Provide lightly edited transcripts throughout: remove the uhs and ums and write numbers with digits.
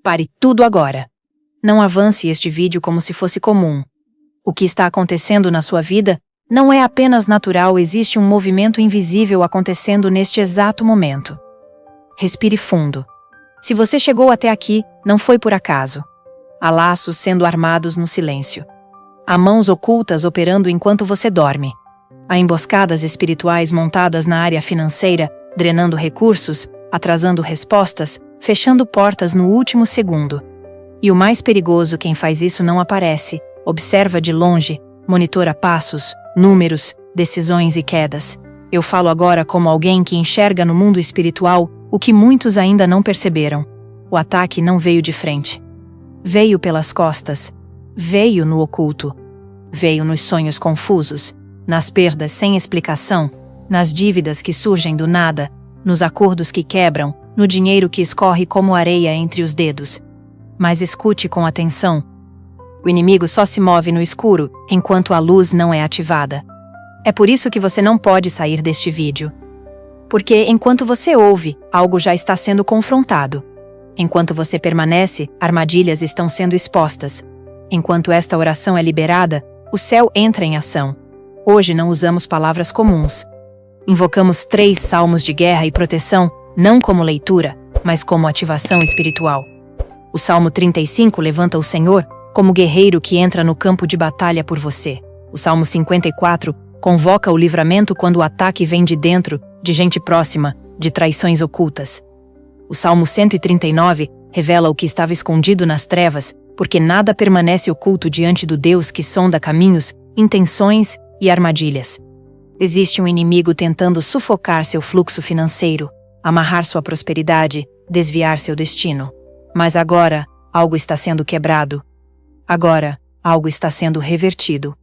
Pare tudo agora. Não avance este vídeo como se fosse comum. O que está acontecendo na sua vida não é apenas natural, existe um movimento invisível acontecendo neste exato momento. Respire fundo. Se você chegou até aqui, não foi por acaso. Há laços sendo armados no silêncio. Há mãos ocultas operando enquanto você dorme. Há emboscadas espirituais montadas na área financeira, drenando recursos, atrasando respostas, fechando portas no último segundo. E o mais perigoso, quem faz isso não aparece, observa de longe, monitora passos, números, decisões e quedas. Eu falo agora como alguém que enxerga no mundo espiritual o que muitos ainda não perceberam. O ataque não veio de frente. Veio pelas costas. Veio no oculto. Veio nos sonhos confusos, nas perdas sem explicação, nas dívidas que surgem do nada, nos acordos que quebram, no dinheiro que escorre como areia entre os dedos. Mas escute com atenção. O inimigo só se move no escuro enquanto a luz não é ativada. É por isso que você não pode sair deste vídeo. Porque enquanto você ouve, algo já está sendo confrontado. Enquanto você permanece, armadilhas estão sendo expostas. Enquanto esta oração é liberada, o céu entra em ação. Hoje não usamos palavras comuns. Invocamos 3 salmos de guerra e proteção, não como leitura, mas como ativação espiritual. O Salmo 35 levanta o Senhor como guerreiro que entra no campo de batalha por você. O Salmo 54 convoca o livramento quando o ataque vem de dentro, de gente próxima, de traições ocultas. O Salmo 139 revela o que estava escondido nas trevas, porque nada permanece oculto diante do Deus que sonda caminhos, intenções e armadilhas. Existe um inimigo tentando sufocar seu fluxo financeiro, amarrar sua prosperidade, desviar seu destino. Mas agora, algo está sendo quebrado. Agora, algo está sendo revertido.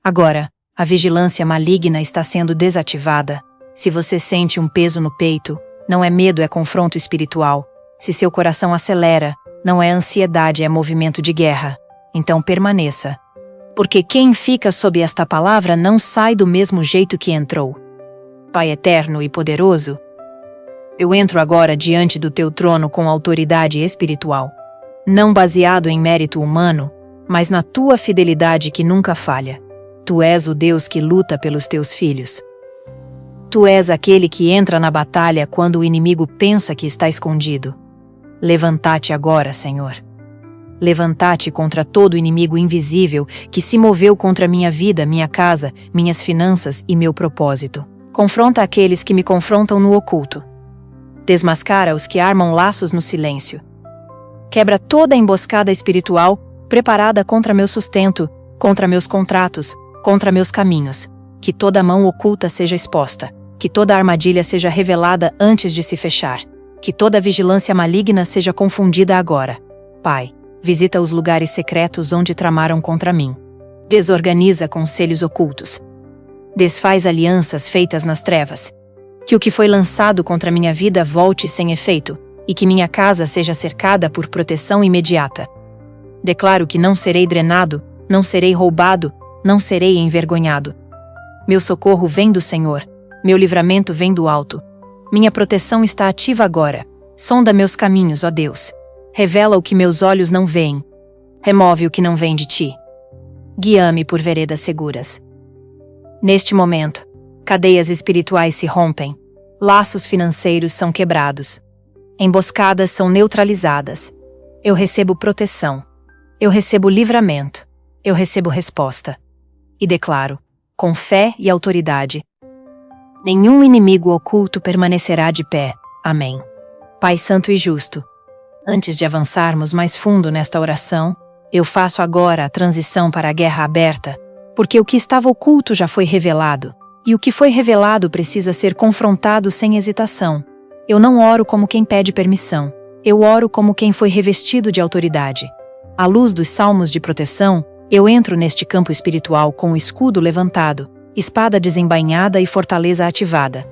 Agora, a vigilância maligna está sendo desativada. Se você sente um peso no peito, não é medo, é confronto espiritual. Se seu coração acelera, não é ansiedade, é movimento de guerra. Então permaneça. Porque quem fica sob esta palavra não sai do mesmo jeito que entrou. Pai eterno e poderoso, eu entro agora diante do teu trono com autoridade espiritual. Não baseado em mérito humano, mas na tua fidelidade que nunca falha. Tu és o Deus que luta pelos teus filhos. Tu és aquele que entra na batalha quando o inimigo pensa que está escondido. Levanta-te agora, Senhor. Levanta-te contra todo inimigo invisível que se moveu contra minha vida, minha casa, minhas finanças e meu propósito. Confronta aqueles que me confrontam no oculto. Desmascara os que armam laços no silêncio. Quebra toda a emboscada espiritual preparada contra meu sustento, contra meus contratos, contra meus caminhos. Que toda mão oculta seja exposta. Que toda armadilha seja revelada antes de se fechar. Que toda vigilância maligna seja confundida agora. Pai, visita os lugares secretos onde tramaram contra mim. Desorganiza conselhos ocultos. Desfaz alianças feitas nas trevas. Que o que foi lançado contra minha vida volte sem efeito, e que minha casa seja cercada por proteção imediata. Declaro que não serei drenado, não serei roubado, não serei envergonhado. Meu socorro vem do Senhor, meu livramento vem do alto. Minha proteção está ativa agora. Sonda meus caminhos, ó Deus. Revela o que meus olhos não veem. Remove o que não vem de ti. Guia-me por veredas seguras. Neste momento, cadeias espirituais se rompem. Laços financeiros são quebrados. Emboscadas são neutralizadas. Eu recebo proteção. Eu recebo livramento. Eu recebo resposta. E declaro, com fé e autoridade, nenhum inimigo oculto permanecerá de pé. Amém. Pai Santo e Justo, antes de avançarmos mais fundo nesta oração, eu faço agora a transição para a guerra aberta, porque o que estava oculto já foi revelado, e o que foi revelado precisa ser confrontado sem hesitação. Eu não oro como quem pede permissão, eu oro como quem foi revestido de autoridade. À luz dos salmos de proteção, eu entro neste campo espiritual com o escudo levantado, espada desembainhada e fortaleza ativada.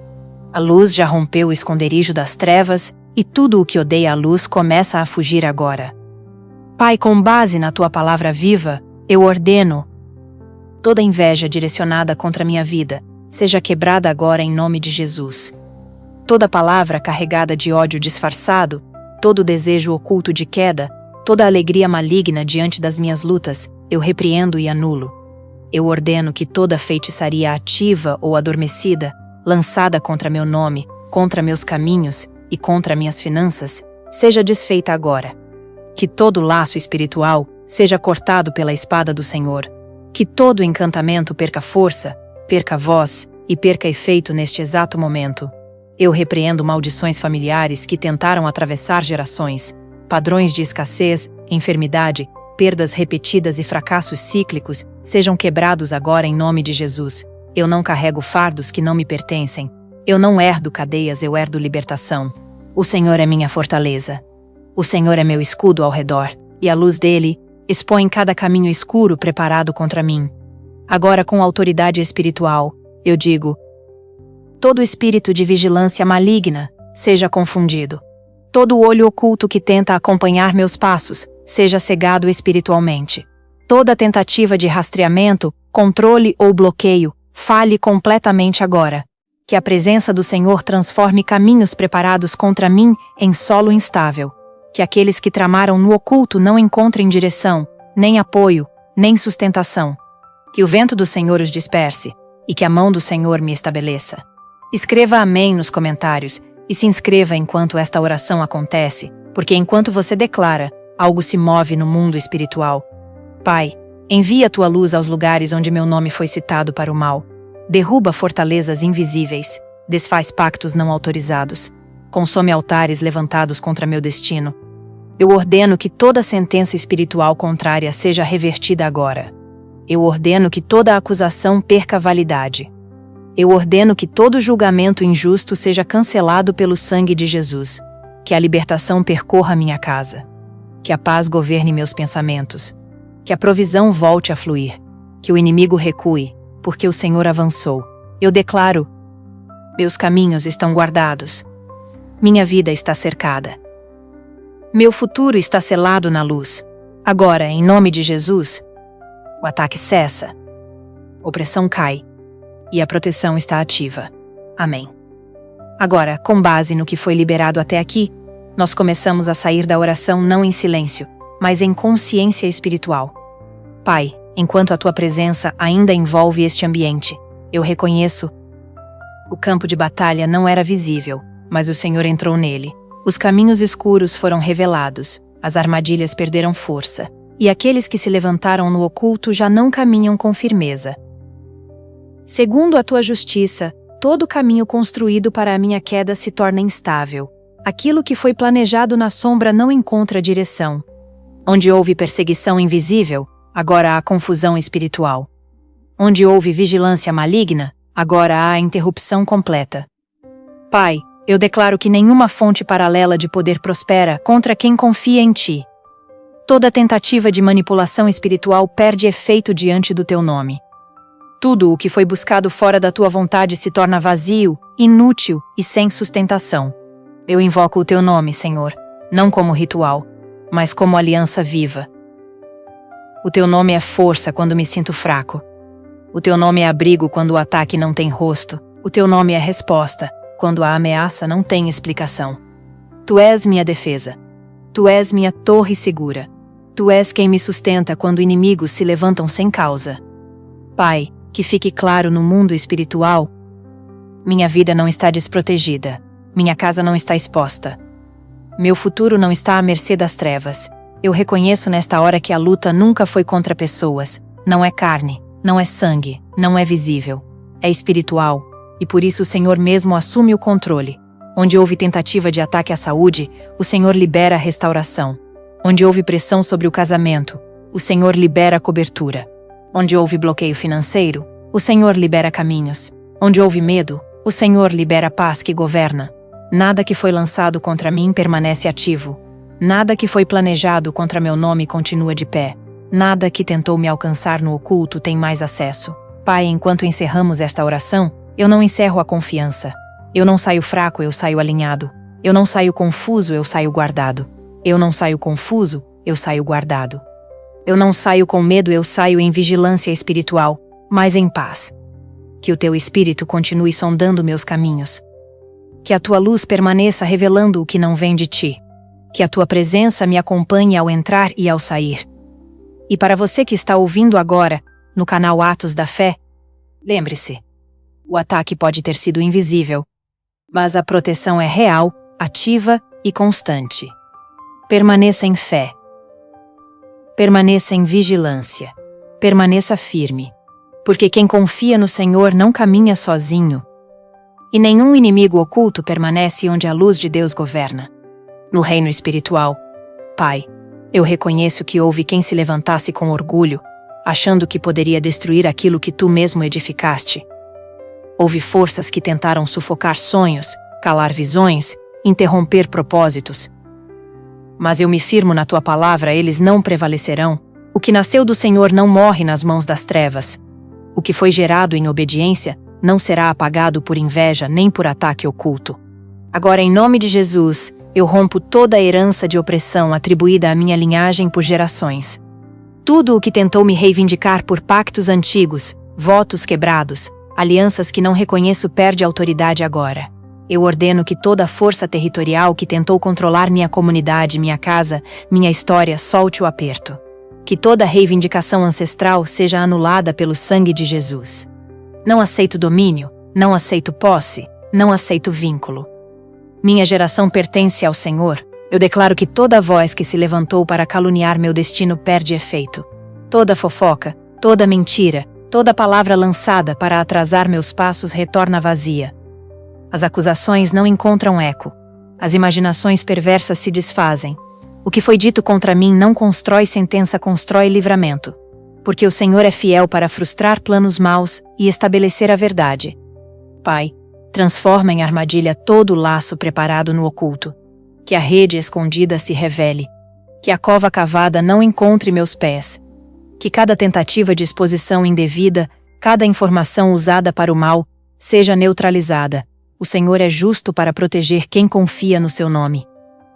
A luz já rompeu o esconderijo das trevas, e tudo o que odeia a luz começa a fugir agora. Pai, com base na tua palavra viva, eu ordeno: toda inveja direcionada contra minha vida seja quebrada agora em nome de Jesus. Toda palavra carregada de ódio disfarçado Todo desejo oculto de queda, toda alegria maligna diante das minhas lutas, eu repreendo e anulo. Eu ordeno que toda feitiçaria ativa ou adormecida, lançada contra meu nome, contra meus caminhos e contra minhas finanças, seja desfeita agora. Que todo laço espiritual seja cortado pela espada do Senhor. Que todo encantamento perca força, perca voz e perca efeito neste exato momento. Eu repreendo maldições familiares que tentaram atravessar gerações, padrões de escassez, enfermidade, perdas repetidas e fracassos cíclicos, sejam quebrados agora em nome de Jesus. Eu não carrego fardos que não me pertencem. Eu não herdo cadeias, eu herdo libertação. O Senhor é minha fortaleza. O Senhor é meu escudo ao redor, e a luz dele expõe cada caminho escuro preparado contra mim. Agora, com autoridade espiritual, eu digo: todo espírito de vigilância maligna seja confundido. Todo olho oculto que tenta acompanhar meus passos seja cegado espiritualmente. Toda tentativa de rastreamento, controle ou bloqueio falhe completamente agora. Que a presença do Senhor transforme caminhos preparados contra mim em solo instável. Que aqueles que tramaram no oculto não encontrem direção, nem apoio, nem sustentação. Que o vento do Senhor os disperse, e que a mão do Senhor me estabeleça. Escreva amém nos comentários, e se inscreva enquanto esta oração acontece, porque enquanto você declara, algo se move no mundo espiritual. Pai, envia a tua luz aos lugares onde meu nome foi citado para o mal. Derruba fortalezas invisíveis, desfaz pactos não autorizados, consome altares levantados contra meu destino. Eu ordeno que toda sentença espiritual contrária seja revertida agora. Eu ordeno que toda acusação perca validade. Eu ordeno que todo julgamento injusto seja cancelado pelo sangue de Jesus. Que a libertação percorra minha casa. Que a paz governe meus pensamentos. Que a provisão volte a fluir. Que o inimigo recue, porque o Senhor avançou. Eu declaro: meus caminhos estão guardados. Minha vida está cercada. Meu futuro está selado na luz. Agora, em nome de Jesus, o ataque cessa, opressão cai e a proteção está ativa. Amém. Agora, com base no que foi liberado até aqui, nós começamos a sair da oração não em silêncio, mas em consciência espiritual. Pai, enquanto a tua presença ainda envolve este ambiente, eu reconheço: o campo de batalha não era visível, mas o Senhor entrou nele. Os caminhos escuros foram revelados, as armadilhas perderam força, e aqueles que se levantaram no oculto já não caminham com firmeza. Segundo a tua justiça, todo caminho construído para a minha queda se torna instável. Aquilo que foi planejado na sombra não encontra direção. Onde houve perseguição invisível, agora há confusão espiritual. Onde houve vigilância maligna, agora há interrupção completa. Pai, eu declaro que nenhuma fonte paralela de poder prospera contra quem confia em ti. Toda tentativa de manipulação espiritual perde efeito diante do teu nome. Tudo o que foi buscado fora da tua vontade se torna vazio, inútil e sem sustentação. Eu invoco o teu nome, Senhor, não como ritual, mas como aliança viva. O teu nome é força quando me sinto fraco. O teu nome é abrigo quando o ataque não tem rosto. O teu nome é resposta quando a ameaça não tem explicação. Tu és minha defesa. Tu és minha torre segura. Tu és quem me sustenta quando inimigos se levantam sem causa. Pai, que fique claro no mundo espiritual: minha vida não está desprotegida. Minha casa não está exposta. Meu futuro não está à mercê das trevas. Eu reconheço nesta hora que a luta nunca foi contra pessoas. Não é carne, não é sangue, não é visível. É espiritual. E por isso o Senhor mesmo assume o controle. Onde houve tentativa de ataque à saúde, o Senhor libera a restauração. Onde houve pressão sobre o casamento, o Senhor libera a cobertura. Onde houve bloqueio financeiro, o Senhor libera caminhos. Onde houve medo, o Senhor libera a paz que governa. Nada que foi lançado contra mim permanece ativo. Nada que foi planejado contra meu nome continua de pé. Nada que tentou me alcançar no oculto tem mais acesso. Pai, enquanto encerramos esta oração, eu não encerro a confiança. Eu não saio fraco, eu saio alinhado. Eu não saio confuso, eu saio guardado. Eu não saio confuso, eu saio guardado. Eu não saio com medo, eu saio em vigilância espiritual, mas em paz. Que o teu Espírito continue sondando meus caminhos. Que a tua luz permaneça revelando o que não vem de ti. Que a tua presença me acompanhe ao entrar e ao sair. E para você que está ouvindo agora, no canal Atos da Fé, lembre-se, o ataque pode ter sido invisível, mas a proteção é real, ativa e constante. Permaneça em fé. Permaneça em vigilância. Permaneça firme. Porque quem confia no Senhor não caminha sozinho. E nenhum inimigo oculto permanece onde a luz de Deus governa. No reino espiritual, Pai, eu reconheço que houve quem se levantasse com orgulho, achando que poderia destruir aquilo que tu mesmo edificaste. Houve forças que tentaram sufocar sonhos, calar visões, interromper propósitos. Mas eu me firmo na tua palavra, eles não prevalecerão. O que nasceu do Senhor não morre nas mãos das trevas. O que foi gerado em obediência não será apagado por inveja nem por ataque oculto. Agora, em nome de Jesus, eu rompo toda a herança de opressão atribuída à minha linhagem por gerações. Tudo o que tentou me reivindicar por pactos antigos, votos quebrados, alianças que não reconheço perde autoridade agora. Eu ordeno que toda a força territorial que tentou controlar minha comunidade, minha casa, minha história, solte o aperto. Que toda reivindicação ancestral seja anulada pelo sangue de Jesus. Não aceito domínio, não aceito posse, não aceito vínculo. Minha geração pertence ao Senhor. Eu declaro que toda voz que se levantou para caluniar meu destino perde efeito. Toda fofoca, toda mentira, toda palavra lançada para atrasar meus passos retorna vazia. As acusações não encontram eco. As imaginações perversas se desfazem. O que foi dito contra mim não constrói sentença, constrói livramento. Porque o Senhor é fiel para frustrar planos maus e estabelecer a verdade. Pai, transforma em armadilha todo o laço preparado no oculto. Que a rede escondida se revele. Que a cova cavada não encontre meus pés. Que cada tentativa de exposição indevida, cada informação usada para o mal, seja neutralizada. O Senhor é justo para proteger quem confia no seu nome.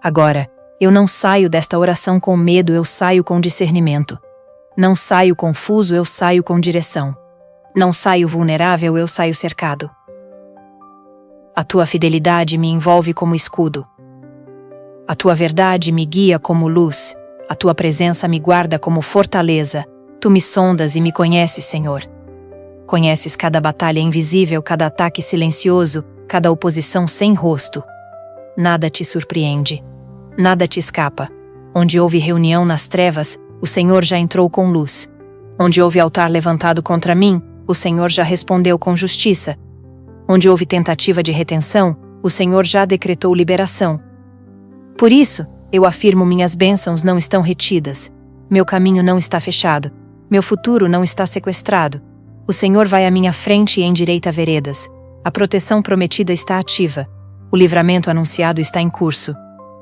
Agora, eu não saio desta oração com medo, eu saio com discernimento. Não saio confuso, eu saio com direção. Não saio vulnerável, eu saio cercado. A tua fidelidade me envolve como escudo. A tua verdade me guia como luz. A tua presença me guarda como fortaleza. Tu me sondas e me conheces, Senhor. Conheces cada batalha invisível, cada ataque silencioso, cada oposição sem rosto. Nada te surpreende. Nada te escapa. Onde houve reunião nas trevas, o Senhor já entrou com luz. Onde houve altar levantado contra mim, o Senhor já respondeu com justiça. Onde houve tentativa de retenção, o Senhor já decretou liberação. Por isso, eu afirmo: minhas bênçãos não estão retidas. Meu caminho não está fechado. Meu futuro não está sequestrado. O Senhor vai à minha frente e endireita veredas. A proteção prometida está ativa. O livramento anunciado está em curso.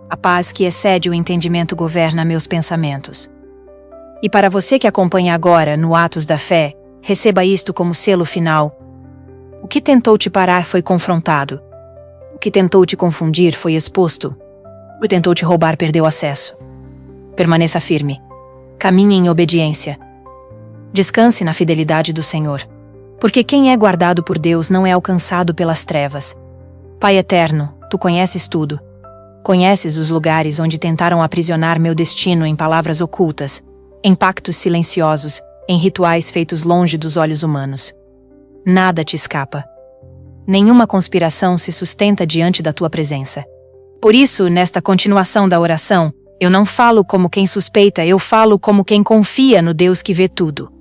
A paz que excede o entendimento governa meus pensamentos. E para você que acompanha agora no Atos da Fé, receba isto como selo final. O que tentou te parar foi confrontado. O que tentou te confundir foi exposto. O que tentou te roubar perdeu acesso. Permaneça firme. Caminhe em obediência. Descanse na fidelidade do Senhor. Porque quem é guardado por Deus não é alcançado pelas trevas. Pai eterno, tu conheces tudo. Conheces os lugares onde tentaram aprisionar meu destino em palavras ocultas, em pactos silenciosos, em rituais feitos longe dos olhos humanos. Nada te escapa. Nenhuma conspiração se sustenta diante da tua presença. Por isso, nesta continuação da oração, eu não falo como quem suspeita, eu falo como quem confia no Deus que vê tudo.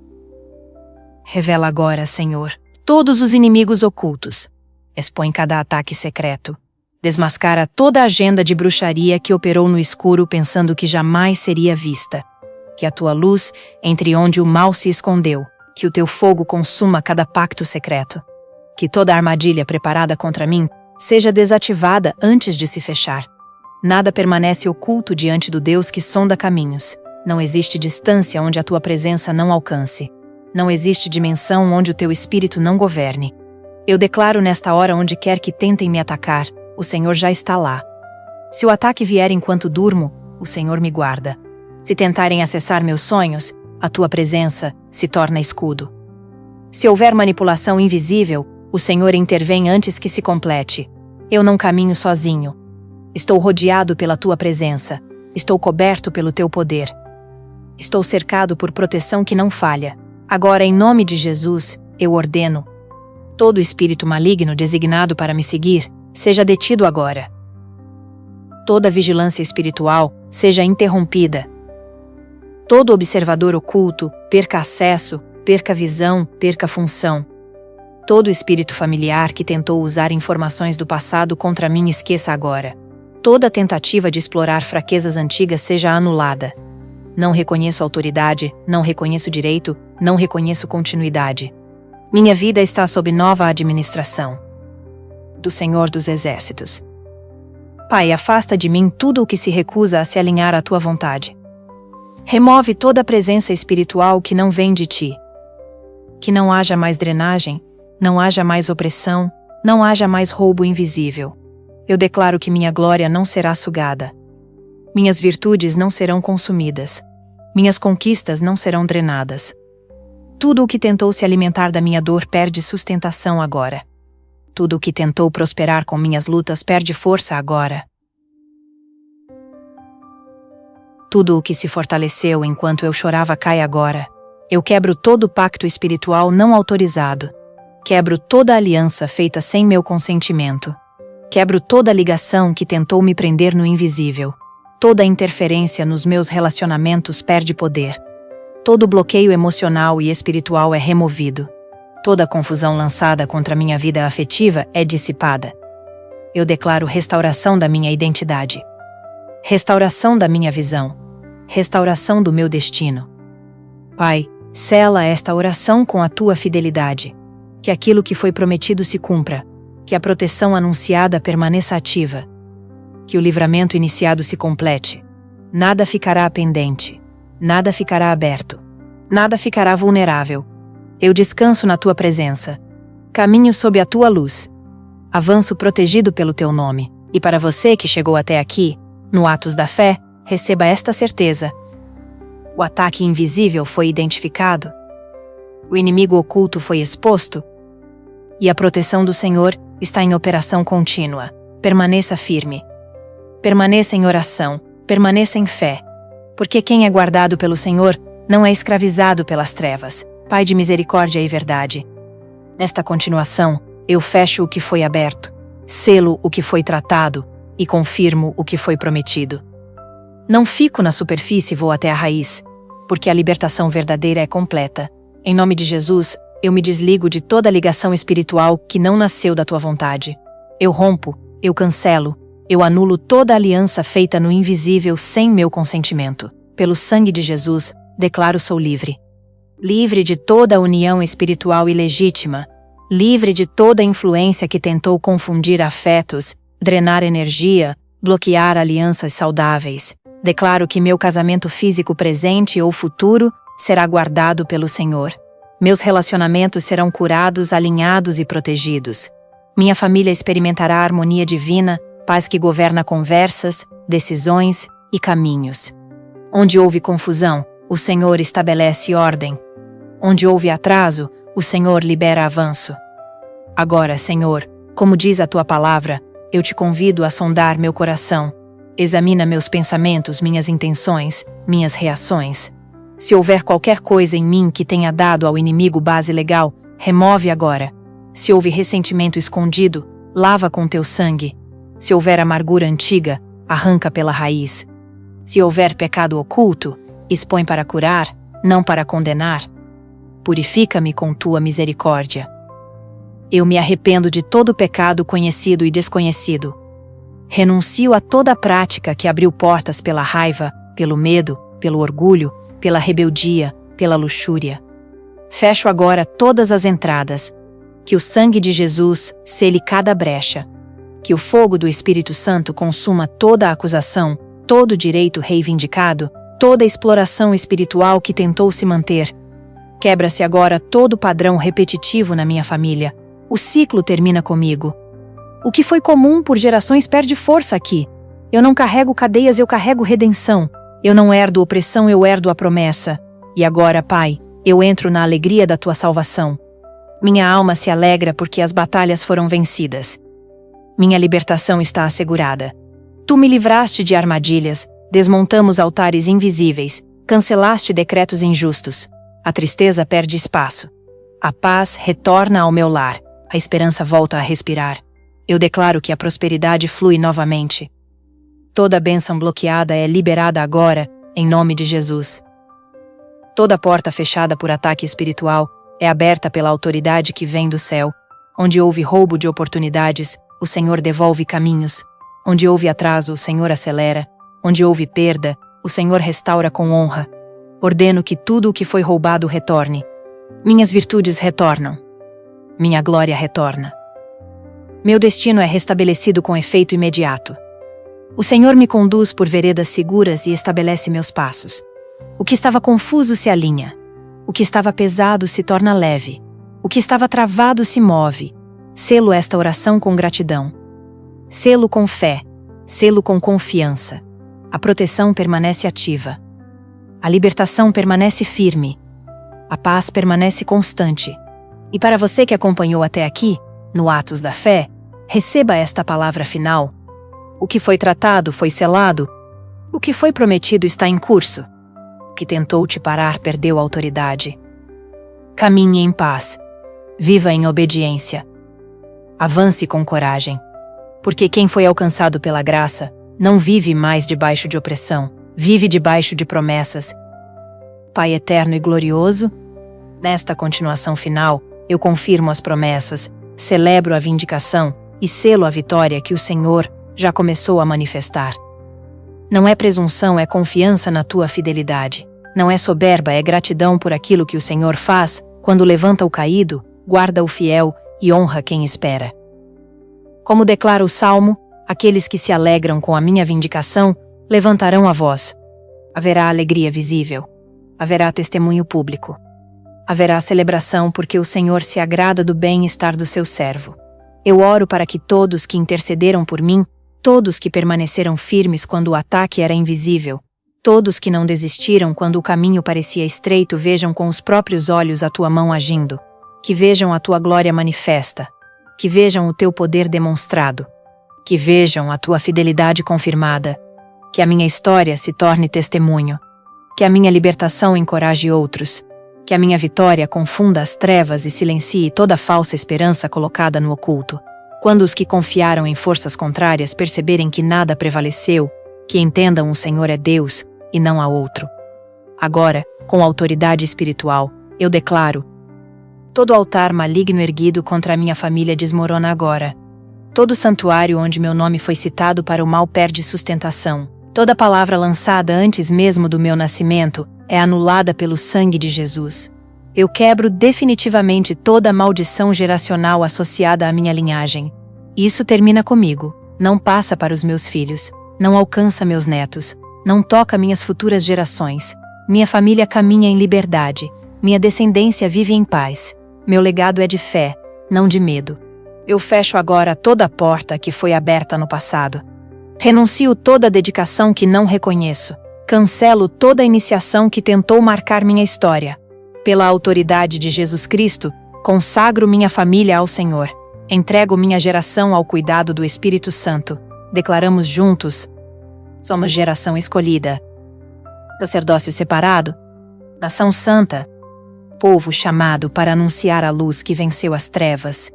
Revela agora, Senhor, todos os inimigos ocultos. Expõe cada ataque secreto. Desmascara toda a agenda de bruxaria que operou no escuro pensando que jamais seria vista. Que a tua luz entre onde o mal se escondeu. Que o teu fogo consuma cada pacto secreto. Que toda armadilha preparada contra mim seja desativada antes de se fechar. Nada permanece oculto diante do Deus que sonda caminhos. Não existe distância onde a tua presença não alcance. Não existe dimensão onde o teu espírito não governe. Eu declaro nesta hora, onde quer que tentem me atacar, o Senhor já está lá. Se o ataque vier enquanto durmo, o Senhor me guarda. Se tentarem acessar meus sonhos, a tua presença se torna escudo. Se houver manipulação invisível, o Senhor intervém antes que se complete. Eu não caminho sozinho. Estou rodeado pela tua presença. Estou coberto pelo teu poder. Estou cercado por proteção que não falha. Agora, em nome de Jesus, eu ordeno: todo espírito maligno designado para me seguir, seja detido agora. Toda vigilância espiritual seja interrompida. Todo observador oculto perca acesso, perca visão, perca função. Todo espírito familiar que tentou usar informações do passado contra mim esqueça agora. Toda tentativa de explorar fraquezas antigas seja anulada. Não reconheço autoridade, não reconheço direito, não reconheço continuidade. Minha vida está sob nova administração do Senhor dos Exércitos. Pai, afasta de mim tudo o que se recusa a se alinhar à tua vontade. Remove toda a presença espiritual que não vem de ti. Que não haja mais drenagem, não haja mais opressão, não haja mais roubo invisível. Eu declaro que minha glória não será sugada. Minhas virtudes não serão consumidas. Minhas conquistas não serão drenadas. Tudo o que tentou se alimentar da minha dor perde sustentação agora. Tudo o que tentou prosperar com minhas lutas perde força agora. Tudo o que se fortaleceu enquanto eu chorava cai agora. Eu quebro todo pacto espiritual não autorizado. Quebro toda aliança feita sem meu consentimento. Quebro toda ligação que tentou me prender no invisível. Toda interferência nos meus relacionamentos perde poder. Todo bloqueio emocional e espiritual é removido. Toda confusão lançada contra minha vida afetiva é dissipada. Eu declaro restauração da minha identidade. Restauração da minha visão. Restauração do meu destino. Pai, sela esta oração com a tua fidelidade. Que aquilo que foi prometido se cumpra. Que a proteção anunciada permaneça ativa. Que o livramento iniciado se complete. Nada ficará pendente. Nada ficará aberto. Nada ficará vulnerável. Eu descanso na tua presença. Caminho sob a tua luz. Avanço protegido pelo teu nome. E para você que chegou até aqui, no Atos da Fé, receba esta certeza. O ataque invisível foi identificado. O inimigo oculto foi exposto. E a proteção do Senhor está em operação contínua. Permaneça firme. Permaneça em oração. Permaneça em fé. Porque quem é guardado pelo Senhor não é escravizado pelas trevas. Pai de misericórdia e verdade. Nesta continuação, eu fecho o que foi aberto, selo o que foi tratado e confirmo o que foi prometido. Não fico na superfície e vou até a raiz, porque a libertação verdadeira é completa. Em nome de Jesus, eu me desligo de toda ligação espiritual que não nasceu da tua vontade. Eu rompo, eu cancelo, eu anulo toda aliança feita no invisível sem meu consentimento. Pelo sangue de Jesus, declaro sou livre. Livre de toda união espiritual ilegítima. Livre de toda influência que tentou confundir afetos, drenar energia, bloquear alianças saudáveis. Declaro que meu casamento físico presente ou futuro será guardado pelo Senhor. Meus relacionamentos serão curados, alinhados e protegidos. Minha família experimentará a harmonia divina, paz que governa conversas, decisões e caminhos. Onde houve confusão, o Senhor estabelece ordem. Onde houve atraso, o Senhor libera avanço. Agora, Senhor, como diz a tua palavra, eu te convido a sondar meu coração. Examina meus pensamentos, minhas intenções, minhas reações. Se houver qualquer coisa em mim que tenha dado ao inimigo base legal, remove agora. Se houve ressentimento escondido, lava com teu sangue. Se houver amargura antiga, arranca pela raiz. Se houver pecado oculto, expõe para curar, não para condenar. Purifica-me com tua misericórdia. Eu me arrependo de todo pecado conhecido e desconhecido. Renuncio a toda prática que abriu portas pela raiva, pelo medo, pelo orgulho, pela rebeldia, pela luxúria. Fecho agora todas as entradas. Que o sangue de Jesus sele cada brecha. Que o fogo do Espírito Santo consuma toda a acusação, todo direito reivindicado, toda exploração espiritual que tentou se manter. Quebra-se agora todo padrão repetitivo na minha família. O ciclo termina comigo. O que foi comum por gerações perde força aqui. Eu não carrego cadeias, eu carrego redenção. Eu não herdo opressão, eu herdo a promessa. E agora, Pai, eu entro na alegria da tua salvação. Minha alma se alegra porque as batalhas foram vencidas. Minha libertação está assegurada. Tu me livraste de armadilhas, desmontamos altares invisíveis, cancelaste decretos injustos. A tristeza perde espaço. A paz retorna ao meu lar, a esperança volta a respirar. Eu declaro que a prosperidade flui novamente. Toda bênção bloqueada é liberada agora, em nome de Jesus. Toda porta fechada por ataque espiritual é aberta pela autoridade que vem do céu. Onde houve roubo de oportunidades, o Senhor devolve caminhos. Onde houve atraso, o Senhor acelera. Onde houve perda, o Senhor restaura com honra. Ordeno que tudo o que foi roubado retorne. Minhas virtudes retornam. Minha glória retorna. Meu destino é restabelecido com efeito imediato. O Senhor me conduz por veredas seguras e estabelece meus passos. O que estava confuso se alinha. O que estava pesado se torna leve. O que estava travado se move. Selo esta oração com gratidão. Selo com fé. Selo com confiança. A proteção permanece ativa. A libertação permanece firme. A paz permanece constante. E para você que acompanhou até aqui, no Atos da Fé, receba esta palavra final. O que foi tratado foi selado. O que foi prometido está em curso. O que tentou te parar perdeu autoridade. Caminhe em paz. Viva em obediência. Avance com coragem. Porque quem foi alcançado pela graça não vive mais debaixo de opressão, vive debaixo de promessas. Pai eterno e glorioso, nesta continuação final, eu confirmo as promessas, celebro a vindicação e selo a vitória que o Senhor já começou a manifestar. Não é presunção, é confiança na tua fidelidade. Não é soberba, é gratidão por aquilo que o Senhor faz, quando levanta o caído, guarda o fiel e honra quem espera. Como declara o Salmo, aqueles que se alegram com a minha vindicação levantarão a voz. Haverá alegria visível. Haverá testemunho público. Haverá celebração porque o Senhor se agrada do bem-estar do seu servo. Eu oro para que todos que intercederam por mim, todos que permaneceram firmes quando o ataque era invisível, todos que não desistiram quando o caminho parecia estreito vejam com os próprios olhos a tua mão agindo, que vejam a tua glória manifesta, que vejam o teu poder demonstrado, que vejam a tua fidelidade confirmada, que a minha história se torne testemunho, que a minha libertação encoraje outros, que a minha vitória confunda as trevas e silencie toda falsa esperança colocada no oculto. Quando os que confiaram em forças contrárias perceberem que nada prevaleceu, que entendam o Senhor é Deus e não há outro. Agora, com autoridade espiritual, eu declaro: todo altar maligno erguido contra a minha família desmorona agora. Todo santuário onde meu nome foi citado para o mal perde sustentação. Toda palavra lançada antes mesmo do meu nascimento é anulada pelo sangue de Jesus. Eu quebro definitivamente toda maldição geracional associada à minha linhagem. Isso termina comigo, não passa para os meus filhos, não alcança meus netos, não toca minhas futuras gerações. Minha família caminha em liberdade, minha descendência vive em paz. Meu legado é de fé, não de medo. Eu fecho agora toda a porta que foi aberta no passado. Renuncio toda a dedicação que não reconheço. Cancelo toda a iniciação que tentou marcar minha história. Pela autoridade de Jesus Cristo, consagro minha família ao Senhor. Entrego minha geração ao cuidado do Espírito Santo. Declaramos juntos: somos geração escolhida, sacerdócio separado, nação santa, povo chamado para anunciar a luz que venceu as trevas.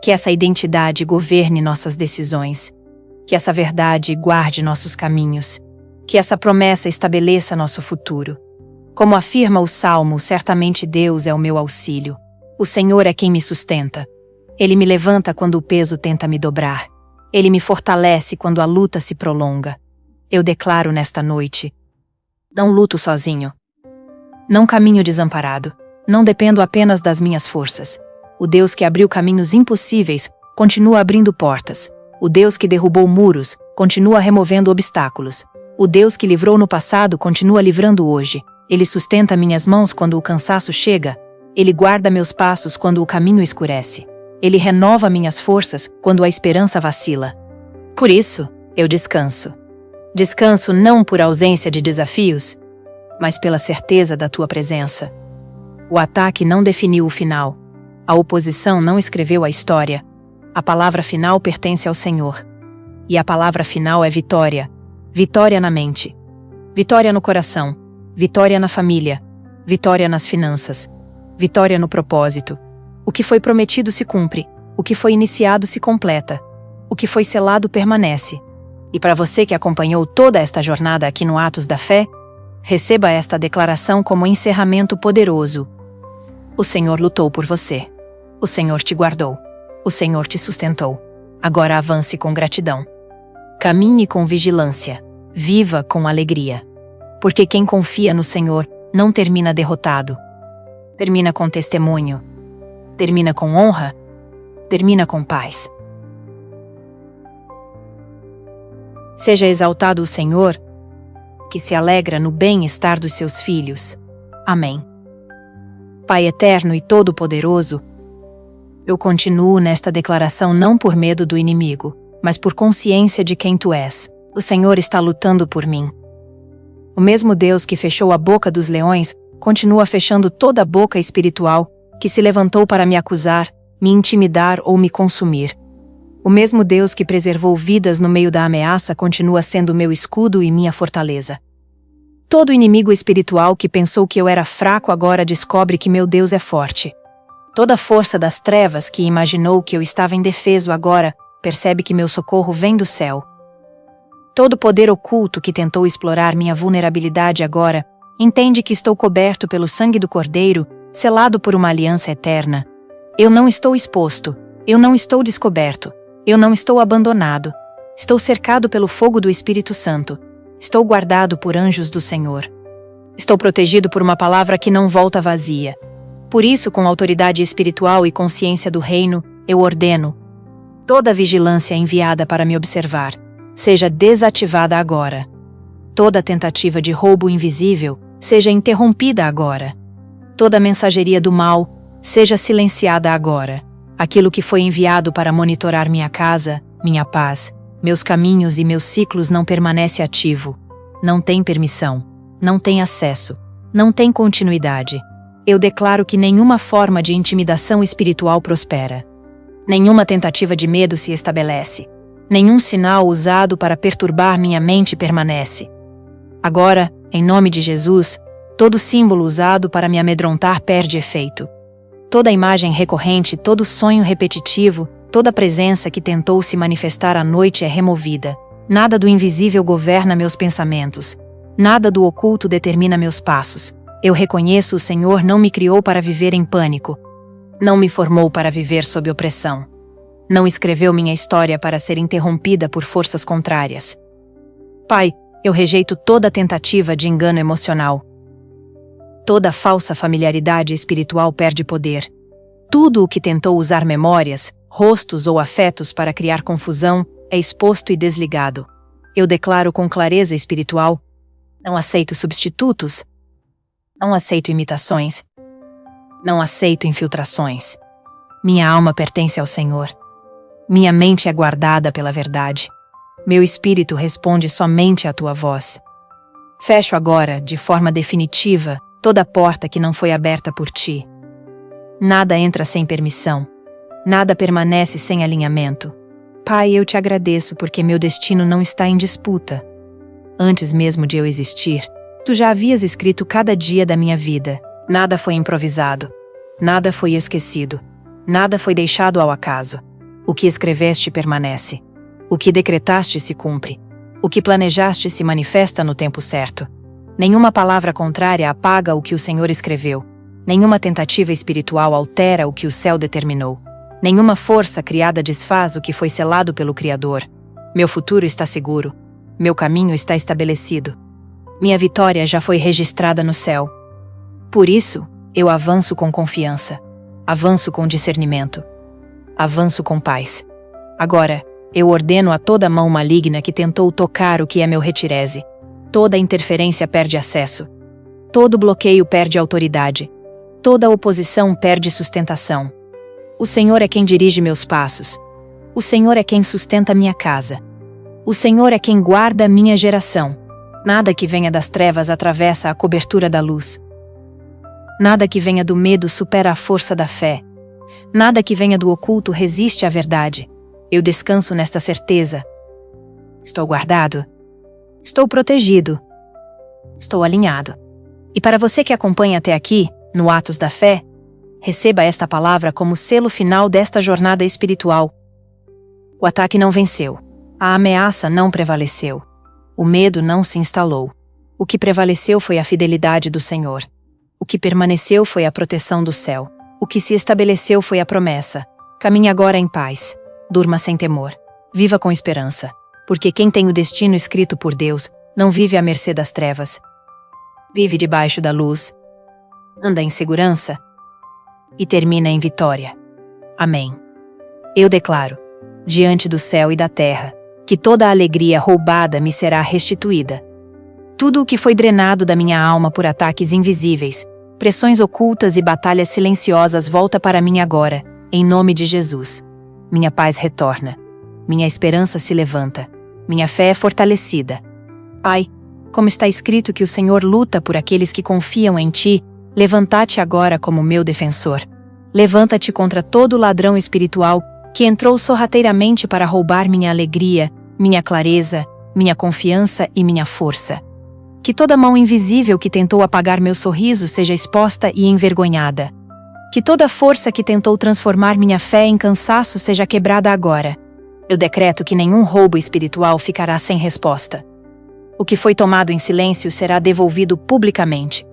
Que essa identidade governe nossas decisões. Que essa verdade guarde nossos caminhos. Que essa promessa estabeleça nosso futuro. Como afirma o Salmo, certamente Deus é o meu auxílio. O Senhor é quem me sustenta. Ele me levanta quando o peso tenta me dobrar. Ele me fortalece quando a luta se prolonga. Eu declaro nesta noite: não luto sozinho. Não caminho desamparado. Não dependo apenas das minhas forças. O Deus que abriu caminhos impossíveis continua abrindo portas. O Deus que derrubou muros continua removendo obstáculos. O Deus que livrou no passado continua livrando hoje. Ele sustenta minhas mãos quando o cansaço chega. Ele guarda meus passos quando o caminho escurece. Ele renova minhas forças quando a esperança vacila. Por isso, eu descanso. Descanso não por ausência de desafios, mas pela certeza da tua presença. O ataque não definiu o final. A oposição não escreveu a história. A palavra final pertence ao Senhor. E a palavra final é vitória. Vitória na mente. Vitória no coração. Vitória na família. Vitória nas finanças. Vitória no propósito. O que foi prometido se cumpre. O que foi iniciado se completa. O que foi selado permanece. E para você que acompanhou toda esta jornada aqui no Atos da Fé, receba esta declaração como encerramento poderoso. O Senhor lutou por você. O Senhor te guardou. O Senhor te sustentou. Agora avance com gratidão. Caminhe com vigilância. Viva com alegria. Porque quem confia no Senhor não termina derrotado. Termina com testemunho. Termina com honra. Termina com paz. Seja exaltado o Senhor, que se alegra no bem-estar dos seus filhos. Amém. Pai eterno e todo-poderoso, eu continuo nesta declaração não por medo do inimigo, mas por consciência de quem Tu és. O Senhor está lutando por mim. O mesmo Deus que fechou a boca dos leões, continua fechando toda a boca espiritual que se levantou para me acusar, me intimidar ou me consumir. O mesmo Deus que preservou vidas no meio da ameaça continua sendo meu escudo e minha fortaleza. Todo inimigo espiritual que pensou que eu era fraco agora descobre que meu Deus é forte. Toda força das trevas que imaginou que eu estava indefeso agora percebe que meu socorro vem do céu. Todo poder oculto que tentou explorar minha vulnerabilidade agora entende que estou coberto pelo sangue do Cordeiro, selado por uma aliança eterna. Eu não estou exposto, eu não estou descoberto, eu não estou abandonado. Estou cercado pelo fogo do Espírito Santo. Estou guardado por anjos do Senhor. Estou protegido por uma palavra que não volta vazia. Por isso, com autoridade espiritual e consciência do reino, eu ordeno: toda vigilância enviada para me observar seja desativada agora. Toda tentativa de roubo invisível seja interrompida agora. Toda mensageria do mal seja silenciada agora. Aquilo que foi enviado para monitorar minha casa, minha paz, meus caminhos e meus ciclos não permanece ativo. Não tem permissão, não tem acesso, não tem continuidade. Eu declaro que nenhuma forma de intimidação espiritual prospera. Nenhuma tentativa de medo se estabelece. Nenhum sinal usado para perturbar minha mente permanece. Agora, em nome de Jesus, todo símbolo usado para me amedrontar perde efeito. Toda imagem recorrente, todo sonho repetitivo, toda presença que tentou se manifestar à noite é removida. Nada do invisível governa meus pensamentos. Nada do oculto determina meus passos. Eu reconheço: o Senhor não me criou para viver em pânico. Não me formou para viver sob opressão. Não escreveu minha história para ser interrompida por forças contrárias. Pai, eu rejeito toda tentativa de engano emocional. Toda falsa familiaridade espiritual perde poder. Tudo o que tentou usar memórias, rostos ou afetos para criar confusão é exposto e desligado. Eu declaro com clareza espiritual: não aceito substitutos. Não aceito imitações. Não aceito infiltrações. Minha alma pertence ao Senhor. Minha mente é guardada pela verdade. Meu espírito responde somente à Tua voz. Fecho agora, de forma definitiva, toda porta que não foi aberta por Ti. Nada entra sem permissão. Nada permanece sem alinhamento. Pai, eu Te agradeço porque meu destino não está em disputa. Antes mesmo de eu existir, Tu já havias escrito cada dia da minha vida. Nada foi improvisado. Nada foi esquecido. Nada foi deixado ao acaso. O que escreveste permanece. O que decretaste se cumpre. O que planejaste se manifesta no tempo certo. Nenhuma palavra contrária apaga o que o Senhor escreveu. Nenhuma tentativa espiritual altera o que o céu determinou. Nenhuma força criada desfaz o que foi selado pelo Criador. Meu futuro está seguro. Meu caminho está estabelecido. Minha vitória já foi registrada no céu. Por isso, eu avanço com confiança. Avanço com discernimento. Avanço com paz. Agora, eu ordeno a toda mão maligna que tentou tocar o que é meu retirese. Toda interferência perde acesso. Todo bloqueio perde autoridade. Toda oposição perde sustentação. O Senhor é quem dirige meus passos. O Senhor é quem sustenta minha casa. O Senhor é quem guarda minha geração. Nada que venha das trevas atravessa a cobertura da luz. Nada que venha do medo supera a força da fé. Nada que venha do oculto resiste à verdade. Eu descanso nesta certeza. Estou guardado. Estou protegido. Estou alinhado. E para você que acompanha até aqui, no Atos da Fé, receba esta palavra como selo final desta jornada espiritual. O ataque não venceu. A ameaça não prevaleceu. O medo não se instalou. O que prevaleceu foi a fidelidade do Senhor. O que permaneceu foi a proteção do céu. O que se estabeleceu foi a promessa. Caminhe agora em paz. Durma sem temor. Viva com esperança. Porque quem tem o destino escrito por Deus não vive à mercê das trevas. Vive debaixo da luz. Anda em segurança. E termina em vitória. Amém. Eu declaro, diante do céu e da terra, que toda a alegria roubada me será restituída. Tudo o que foi drenado da minha alma por ataques invisíveis, pressões ocultas e batalhas silenciosas volta para mim agora, em nome de Jesus. Minha paz retorna. Minha esperança se levanta. Minha fé é fortalecida. Pai, como está escrito que o Senhor luta por aqueles que confiam em Ti, levanta-te agora como meu defensor. Levanta-te contra todo ladrão espiritual que entrou sorrateiramente para roubar minha alegria, minha clareza, minha confiança e minha força. Que toda mão invisível que tentou apagar meu sorriso seja exposta e envergonhada. Que toda força que tentou transformar minha fé em cansaço seja quebrada agora. Eu decreto que nenhum roubo espiritual ficará sem resposta. O que foi tomado em silêncio será devolvido publicamente.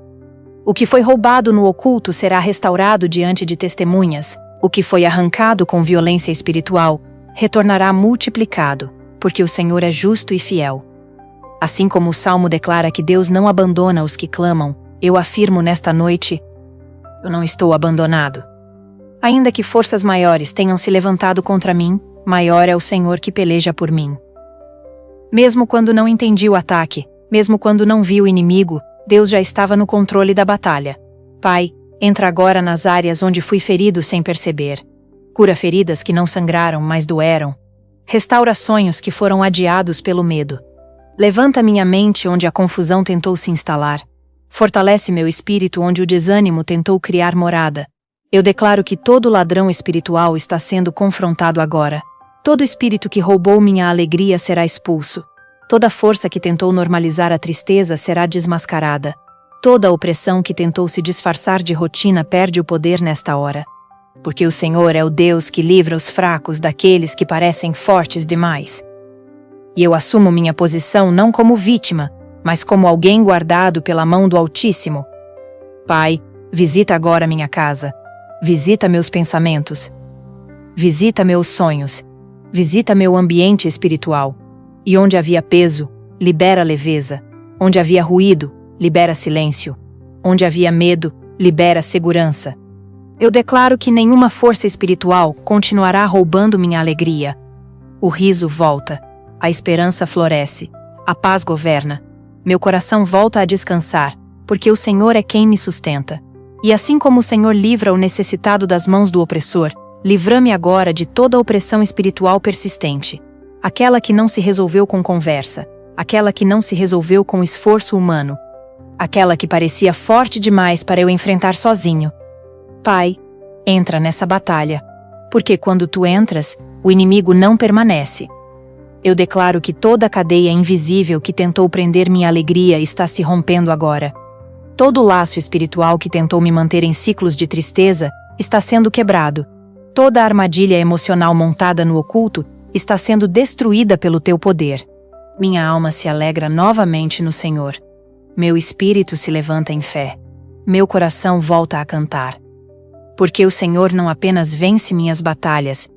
O que foi roubado no oculto será restaurado diante de testemunhas. O que foi arrancado com violência espiritual retornará multiplicado, porque o Senhor é justo e fiel. Assim como o Salmo declara que Deus não abandona os que clamam, eu afirmo nesta noite: eu não estou abandonado. Ainda que forças maiores tenham se levantado contra mim, maior é o Senhor que peleja por mim. Mesmo quando não entendi o ataque, mesmo quando não vi o inimigo, Deus já estava no controle da batalha. Pai, entra agora nas áreas onde fui ferido sem perceber. Cura feridas que não sangraram, mas doeram. Restaura sonhos que foram adiados pelo medo. Levanta minha mente onde a confusão tentou se instalar. Fortalece meu espírito onde o desânimo tentou criar morada. Eu declaro que todo ladrão espiritual está sendo confrontado agora. Todo espírito que roubou minha alegria será expulso. Toda força que tentou normalizar a tristeza será desmascarada. Toda opressão que tentou se disfarçar de rotina perde o poder nesta hora. Porque o Senhor é o Deus que livra os fracos daqueles que parecem fortes demais. E eu assumo minha posição não como vítima, mas como alguém guardado pela mão do Altíssimo. Pai, visita agora minha casa. Visita meus pensamentos. Visita meus sonhos. Visita meu ambiente espiritual. E onde havia peso, libera leveza. Onde havia ruído, libera silêncio. Onde havia medo, libera segurança. Eu declaro que nenhuma força espiritual continuará roubando minha alegria. O riso volta. A esperança floresce. A paz governa. Meu coração volta a descansar, porque o Senhor é quem me sustenta. E assim como o Senhor livra o necessitado das mãos do opressor, livra-me agora de toda opressão espiritual persistente. Aquela que não se resolveu com conversa. Aquela que não se resolveu com esforço humano. Aquela que parecia forte demais para eu enfrentar sozinho. Pai, entra nessa batalha. Porque quando tu entras, o inimigo não permanece. Eu declaro que toda a cadeia invisível que tentou prender minha alegria está se rompendo agora. Todo o laço espiritual que tentou me manter em ciclos de tristeza está sendo quebrado. Toda a armadilha emocional montada no oculto está sendo destruída pelo teu poder. Minha alma se alegra novamente no Senhor. Meu espírito se levanta em fé. Meu coração volta a cantar. Porque o Senhor não apenas vence minhas batalhas,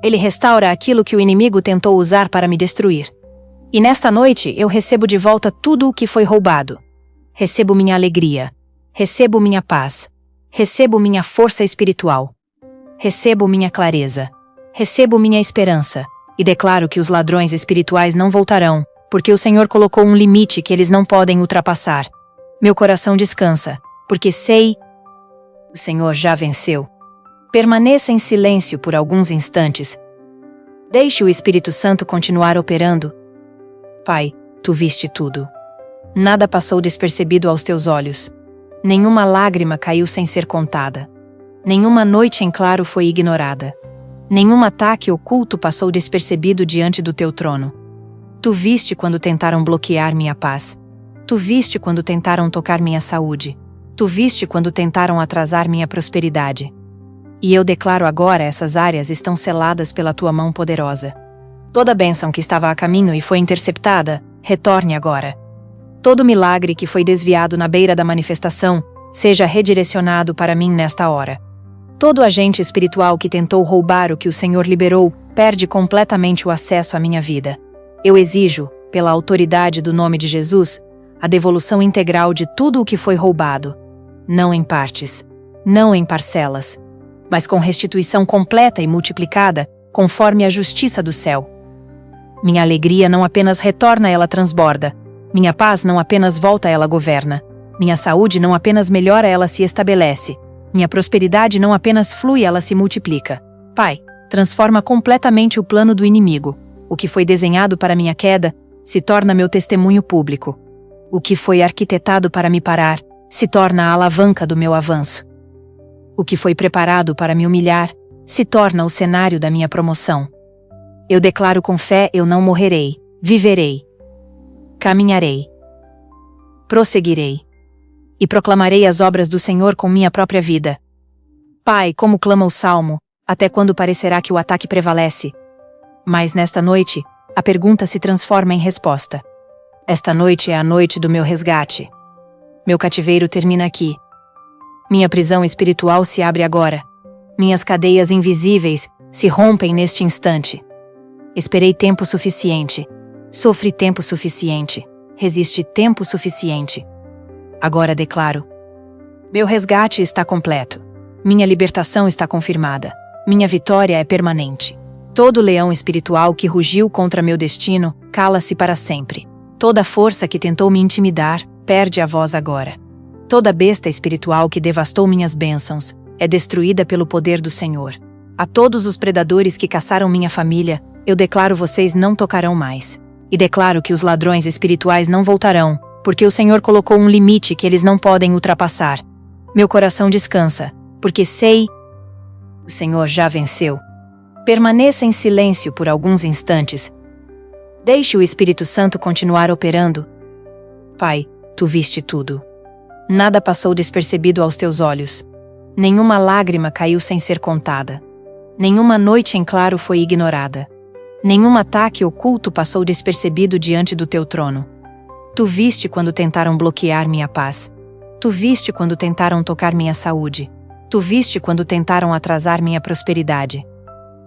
Ele restaura aquilo que o inimigo tentou usar para me destruir. E nesta noite eu recebo de volta tudo o que foi roubado. Recebo minha alegria. Recebo minha paz. Recebo minha força espiritual. Recebo minha clareza. Recebo minha esperança. E declaro que os ladrões espirituais não voltarão, porque o Senhor colocou um limite que eles não podem ultrapassar. Meu coração descansa, porque sei, o Senhor já venceu. Permaneça em silêncio por alguns instantes. Deixe o Espírito Santo continuar operando. Pai, tu viste tudo. Nada passou despercebido aos teus olhos. Nenhuma lágrima caiu sem ser contada. Nenhuma noite em claro foi ignorada. Nenhum ataque oculto passou despercebido diante do teu trono. Tu viste quando tentaram bloquear minha paz. Tu viste quando tentaram tocar minha saúde. Tu viste quando tentaram atrasar minha prosperidade. E eu declaro agora essas áreas estão seladas pela tua mão poderosa. Toda bênção que estava a caminho e foi interceptada, retorne agora. Todo milagre que foi desviado na beira da manifestação, seja redirecionado para mim nesta hora. Todo agente espiritual que tentou roubar o que o Senhor liberou, perde completamente o acesso à minha vida. Eu exijo, pela autoridade do nome de Jesus, a devolução integral de tudo o que foi roubado. Não em partes, não em parcelas, mas com restituição completa e multiplicada, conforme a justiça do céu. Minha alegria não apenas retorna, ela transborda. Minha paz não apenas volta, ela governa. Minha saúde não apenas melhora, ela se estabelece. Minha prosperidade não apenas flui, ela se multiplica. Pai, transforma completamente o plano do inimigo. O que foi desenhado para minha queda, se torna meu testemunho público. O que foi arquitetado para me parar, se torna a alavanca do meu avanço. O que foi preparado para me humilhar, se torna o cenário da minha promoção. Eu declaro com fé, eu não morrerei, viverei. Caminharei. Prosseguirei. E proclamarei as obras do Senhor com minha própria vida. Pai, como clama o Salmo, até quando parecerá que o ataque prevalece? Mas nesta noite, a pergunta se transforma em resposta. Esta noite é a noite do meu resgate. Meu cativeiro termina aqui. Minha prisão espiritual se abre agora. Minhas cadeias invisíveis se rompem neste instante. Esperei tempo suficiente. Sofri tempo suficiente. Resisti tempo suficiente. Agora declaro: meu resgate está completo. Minha libertação está confirmada. Minha vitória é permanente. Todo leão espiritual que rugiu contra meu destino, cala-se para sempre. Toda força que tentou me intimidar, perde a voz agora. Toda besta espiritual que devastou minhas bênçãos, é destruída pelo poder do Senhor. A todos os predadores que caçaram minha família, eu declaro: vocês não tocarão mais. E declaro que os ladrões espirituais não voltarão, porque o Senhor colocou um limite que eles não podem ultrapassar. Meu coração descansa, porque sei, o Senhor já venceu. Permaneça em silêncio por alguns instantes. Deixe o Espírito Santo continuar operando. Pai, tu viste tudo. Nada passou despercebido aos teus olhos. Nenhuma lágrima caiu sem ser contada. Nenhuma noite em claro foi ignorada. Nenhum ataque oculto passou despercebido diante do teu trono. Tu viste quando tentaram bloquear minha paz. Tu viste quando tentaram tocar minha saúde. Tu viste quando tentaram atrasar minha prosperidade.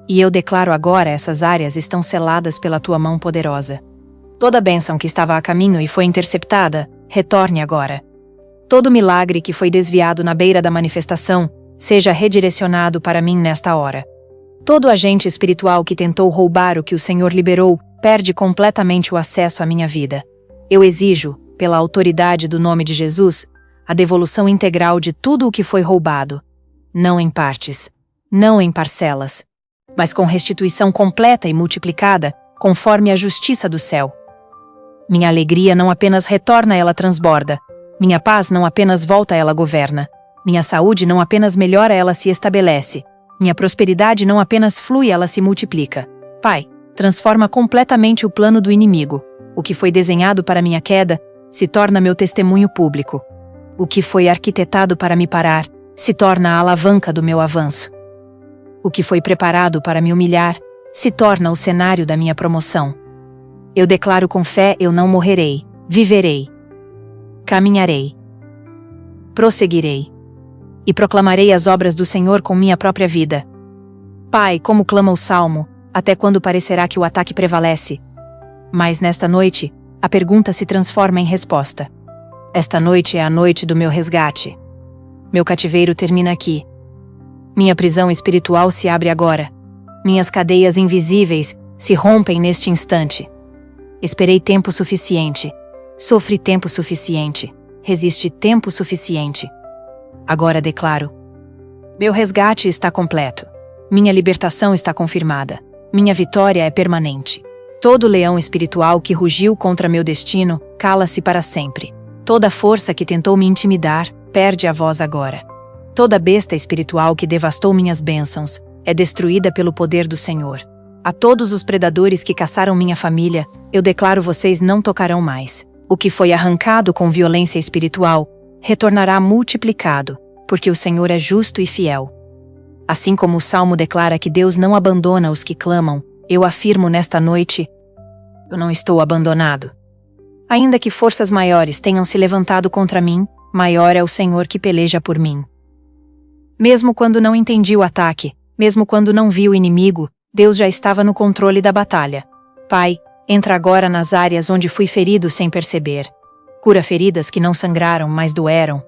E eu declaro agora essas áreas estão seladas pela tua mão poderosa. Toda bênção que estava a caminho e foi interceptada, retorne agora. Todo milagre que foi desviado na beira da manifestação, seja redirecionado para mim nesta hora. Todo agente espiritual que tentou roubar o que o Senhor liberou, perde completamente o acesso à minha vida. Eu exijo, pela autoridade do nome de Jesus, a devolução integral de tudo o que foi roubado. Não em partes, não em parcelas, mas com restituição completa e multiplicada, conforme a justiça do céu. Minha alegria não apenas retorna, ela transborda. Minha paz não apenas volta, ela governa. Minha saúde não apenas melhora, ela se estabelece. Minha prosperidade não apenas flui, ela se multiplica. Pai, transforma completamente o plano do inimigo. O que foi desenhado para minha queda, se torna meu testemunho público. O que foi arquitetado para me parar, se torna a alavanca do meu avanço. O que foi preparado para me humilhar, se torna o cenário da minha promoção. Eu declaro com fé, eu não morrerei, viverei. Caminharei. Prosseguirei. E proclamarei as obras do Senhor com minha própria vida. Pai, como clama o Salmo, até quando parecerá que o ataque prevalece? Mas nesta noite, a pergunta se transforma em resposta. Esta noite é a noite do meu resgate. Meu cativeiro termina aqui. Minha prisão espiritual se abre agora. Minhas cadeias invisíveis se rompem neste instante. Esperei tempo suficiente. Sofri tempo suficiente. Resisti tempo suficiente. Agora declaro: meu resgate está completo. Minha libertação está confirmada. Minha vitória é permanente. Todo leão espiritual que rugiu contra meu destino, cala-se para sempre. Toda força que tentou me intimidar, perde a voz agora. Toda besta espiritual que devastou minhas bênçãos, é destruída pelo poder do Senhor. A todos os predadores que caçaram minha família, eu declaro: vocês não tocarão mais. O que foi arrancado com violência espiritual retornará multiplicado, porque o Senhor é justo e fiel. Assim como o Salmo declara que Deus não abandona os que clamam, eu afirmo nesta noite: eu não estou abandonado. Ainda que forças maiores tenham se levantado contra mim, maior é o Senhor que peleja por mim. Mesmo quando não entendi o ataque, mesmo quando não vi o inimigo, Deus já estava no controle da batalha. Pai, entra agora nas áreas onde fui ferido sem perceber. Cura feridas que não sangraram, mas doeram.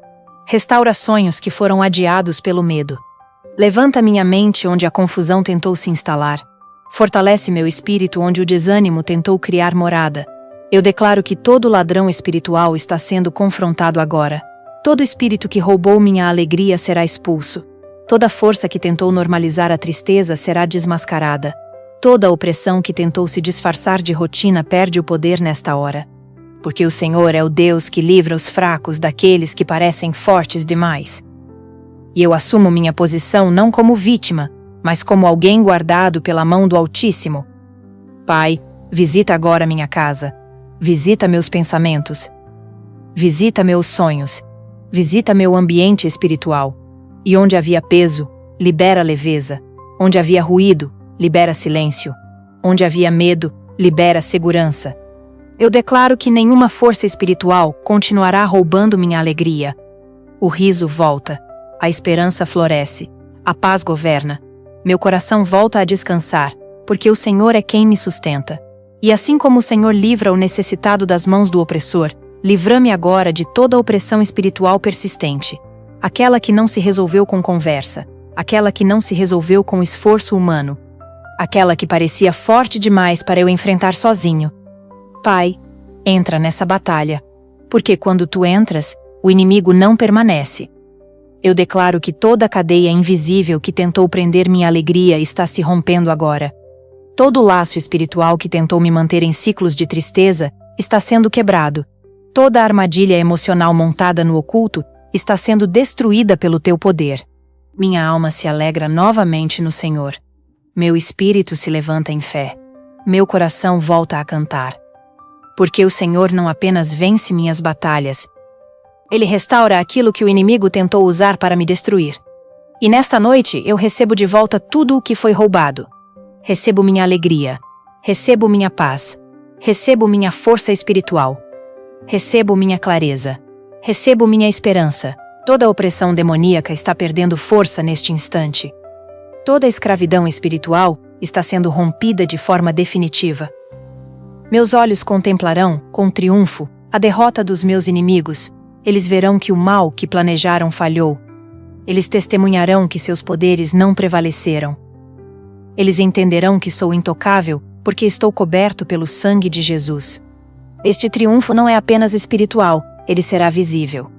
Restaura sonhos que foram adiados pelo medo. Levanta minha mente onde a confusão tentou se instalar. Fortalece meu espírito onde o desânimo tentou criar morada. Eu declaro que todo ladrão espiritual está sendo confrontado agora. Todo espírito que roubou minha alegria será expulso. Toda força que tentou normalizar a tristeza será desmascarada. Toda opressão que tentou se disfarçar de rotina perde o poder nesta hora. Porque o Senhor é o Deus que livra os fracos daqueles que parecem fortes demais. E eu assumo minha posição não como vítima, mas como alguém guardado pela mão do Altíssimo. Pai, visita agora minha casa. Visita meus pensamentos. Visita meus sonhos. Visita meu ambiente espiritual. E onde havia peso, libera leveza. Onde havia ruído, libera silêncio. Onde havia medo, libera segurança. Eu declaro que nenhuma força espiritual continuará roubando minha alegria. O riso volta. A esperança floresce. A paz governa. Meu coração volta a descansar, porque o Senhor é quem me sustenta. E assim como o Senhor livra o necessitado das mãos do opressor, livra-me agora de toda opressão espiritual persistente. Aquela que não se resolveu com conversa. Aquela que não se resolveu com esforço humano. Aquela que parecia forte demais para eu enfrentar sozinho. Pai, entra nessa batalha, porque quando tu entras, o inimigo não permanece. Eu declaro que toda a cadeia invisível que tentou prender minha alegria está se rompendo agora. Todo laço espiritual que tentou me manter em ciclos de tristeza está sendo quebrado. Toda a armadilha emocional montada no oculto está sendo destruída pelo teu poder. Minha alma se alegra novamente no Senhor. Meu espírito se levanta em fé. Meu coração volta a cantar. Porque o Senhor não apenas vence minhas batalhas, Ele restaura aquilo que o inimigo tentou usar para me destruir. E nesta noite eu recebo de volta tudo o que foi roubado. Recebo minha alegria. Recebo minha paz. Recebo minha força espiritual. Recebo minha clareza. Recebo minha esperança. Toda a opressão demoníaca está perdendo força neste instante. Toda a escravidão espiritual está sendo rompida de forma definitiva. Meus olhos contemplarão, com triunfo, a derrota dos meus inimigos. Eles verão que o mal que planejaram falhou. Eles testemunharão que seus poderes não prevaleceram. Eles entenderão que sou intocável, porque estou coberto pelo sangue de Jesus. Este triunfo não é apenas espiritual, ele será visível.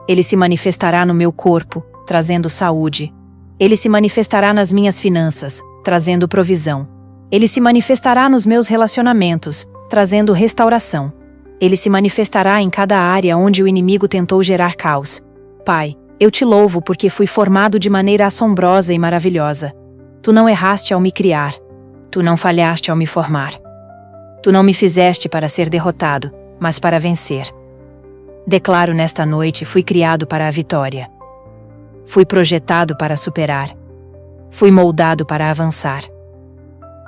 Ele se manifestará no meu corpo, trazendo saúde. Ele se manifestará nas minhas finanças, trazendo provisão. Ele se manifestará nos meus relacionamentos, trazendo restauração. Ele se manifestará em cada área onde o inimigo tentou gerar caos. Pai, eu te louvo porque fui formado de maneira assombrosa e maravilhosa. Tu não erraste ao me criar. Tu não falhaste ao me formar. Tu não me fizeste para ser derrotado, mas para vencer. Declaro nesta noite: fui criado para a vitória. Fui projetado para superar. Fui moldado para avançar.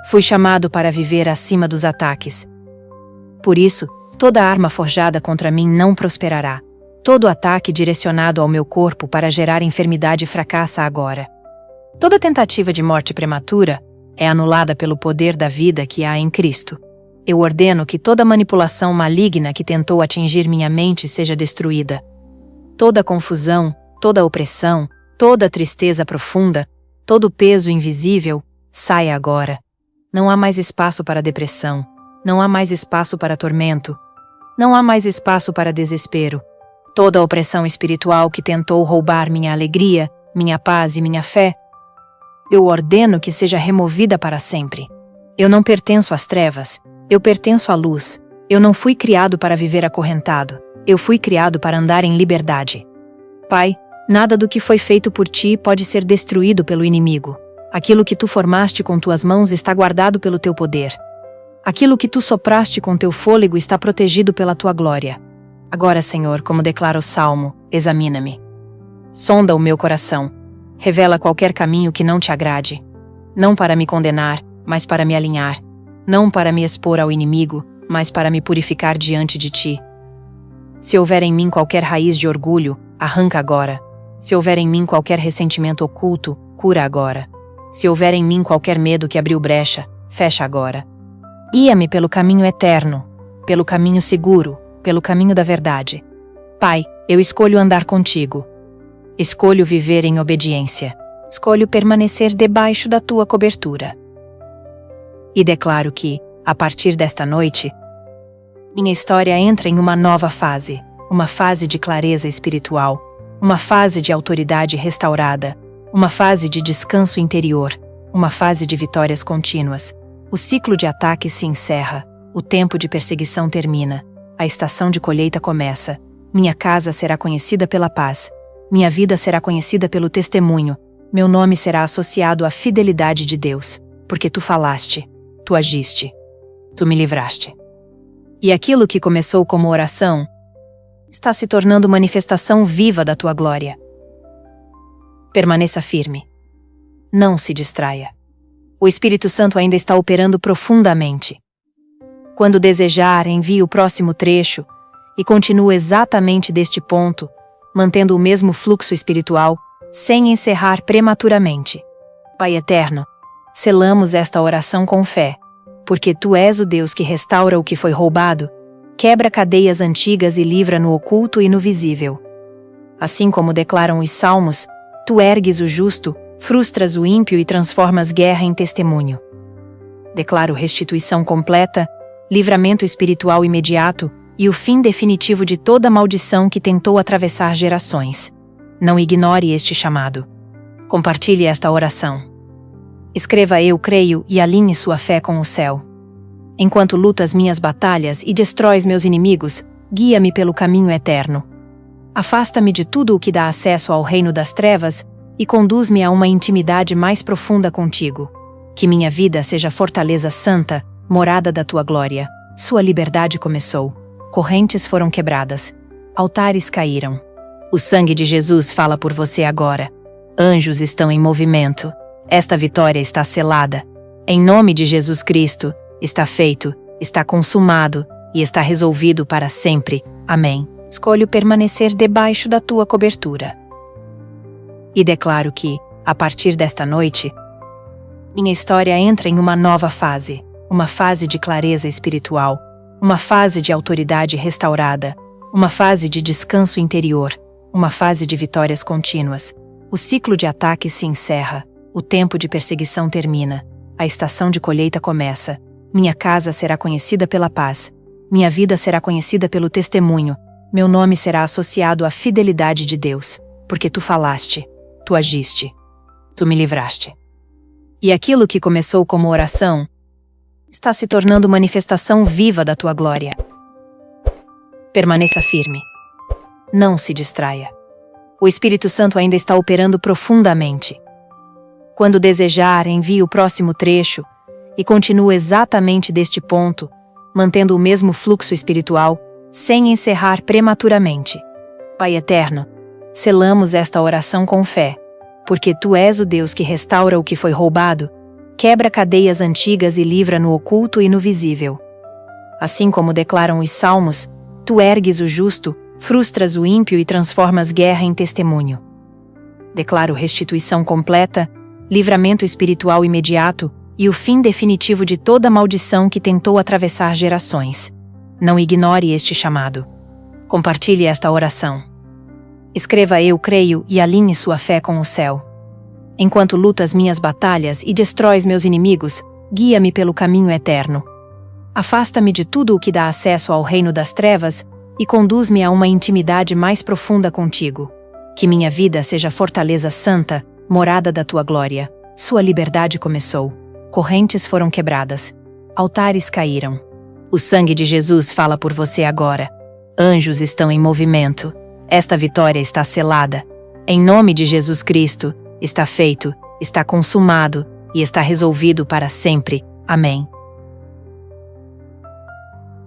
Fui chamado para viver acima dos ataques. Por isso, toda arma forjada contra mim não prosperará. Todo ataque direcionado ao meu corpo para gerar enfermidade fracassa agora. Toda tentativa de morte prematura é anulada pelo poder da vida que há em Cristo. Eu ordeno que toda manipulação maligna que tentou atingir minha mente seja destruída. Toda confusão, toda opressão, toda tristeza profunda, todo peso invisível, saia agora. Não há mais espaço para depressão. Não há mais espaço para tormento. Não há mais espaço para desespero. Toda opressão espiritual que tentou roubar minha alegria, minha paz e minha fé, eu ordeno que seja removida para sempre. Eu não pertenço às trevas. Eu pertenço à luz. Eu não fui criado para viver acorrentado. Eu fui criado para andar em liberdade. Pai, nada do que foi feito por ti pode ser destruído pelo inimigo. Aquilo que tu formaste com tuas mãos está guardado pelo teu poder. Aquilo que tu sopraste com teu fôlego está protegido pela tua glória. Agora, Senhor, como declara o Salmo, examina-me. Sonda o meu coração. Revela qualquer caminho que não te agrade. Não para me condenar, mas para me alinhar. Não para me expor ao inimigo, mas para me purificar diante de ti. Se houver em mim qualquer raiz de orgulho, arranca agora. Se houver em mim qualquer ressentimento oculto, cura agora. Se houver em mim qualquer medo que abriu brecha, fecha agora. Guia-me pelo caminho eterno, pelo caminho seguro, pelo caminho da verdade. Pai, eu escolho andar contigo. Escolho viver em obediência. Escolho permanecer debaixo da tua cobertura. E declaro que, a partir desta noite, minha história entra em uma nova fase, uma fase de clareza espiritual, uma fase de autoridade restaurada, uma fase de descanso interior, uma fase de vitórias contínuas. O ciclo de ataque se encerra, o tempo de perseguição termina, a estação de colheita começa. Minha casa será conhecida pela paz, minha vida será conhecida pelo testemunho, meu nome será associado à fidelidade de Deus, porque tu falaste, tu agiste, tu me livraste. E aquilo que começou como oração está se tornando manifestação viva da tua glória. Permaneça firme. Não se distraia. O Espírito Santo ainda está operando profundamente. Quando desejar, envie o próximo trecho e continue exatamente deste ponto, mantendo o mesmo fluxo espiritual, sem encerrar prematuramente. Pai eterno, selamos esta oração com fé, porque tu és o Deus que restaura o que foi roubado, quebra cadeias antigas e livra no oculto e no visível. Assim como declaram os Salmos, tu ergues o justo, frustras o ímpio e transformas guerra em testemunho. Declaro restituição completa, livramento espiritual imediato e o fim definitivo de toda maldição que tentou atravessar gerações. Não ignore este chamado. Compartilhe esta oração. Escreva "Eu creio" e alinhe sua fé com o céu. Enquanto lutas minhas batalhas e destróis meus inimigos, guia-me pelo caminho eterno. Afasta-me de tudo o que dá acesso ao reino das trevas e conduz-me a uma intimidade mais profunda contigo. Que minha vida seja fortaleza santa, morada da tua glória. Sua liberdade começou. Correntes foram quebradas. Altares caíram. O sangue de Jesus fala por você agora. Anjos estão em movimento. Esta vitória está selada. Em nome de Jesus Cristo, está feito, está consumado e está resolvido para sempre. Amém. Escolho permanecer debaixo da tua cobertura. E declaro que, a partir desta noite, minha história entra em uma nova fase, uma fase de clareza espiritual, uma fase de autoridade restaurada, uma fase de descanso interior, uma fase de vitórias contínuas. O ciclo de ataque se encerra, o tempo de perseguição termina, a estação de colheita começa. Minha casa será conhecida pela paz, minha vida será conhecida pelo testemunho, meu nome será associado à fidelidade de Deus, porque tu falaste, tu agiste, tu me livraste. E aquilo que começou como oração está se tornando manifestação viva da tua glória. Permaneça firme. Não se distraia. O Espírito Santo ainda está operando profundamente. Quando desejar, envie o próximo trecho e continue exatamente deste ponto, mantendo o mesmo fluxo espiritual, sem encerrar prematuramente. Pai eterno, selamos esta oração com fé, porque tu és o Deus que restaura o que foi roubado, quebra cadeias antigas e livra no oculto e no visível. Assim como declaram os Salmos, tu ergues o justo, frustras o ímpio e transformas guerra em testemunho. Declaro restituição completa, livramento espiritual imediato e o fim definitivo de toda maldição que tentou atravessar gerações. Não ignore este chamado. Compartilhe esta oração. Escreva "Eu creio" e alinhe sua fé com o céu. Enquanto lutas minhas batalhas e destróis meus inimigos, guia-me pelo caminho eterno. Afasta-me de tudo o que dá acesso ao reino das trevas e conduz-me a uma intimidade mais profunda contigo. Que minha vida seja fortaleza santa, morada da tua glória. Sua liberdade começou. Correntes foram quebradas. Altares caíram. O sangue de Jesus fala por você agora. Anjos estão em movimento. Esta vitória está selada. Em nome de Jesus Cristo, está feito, está consumado e está resolvido para sempre. Amém.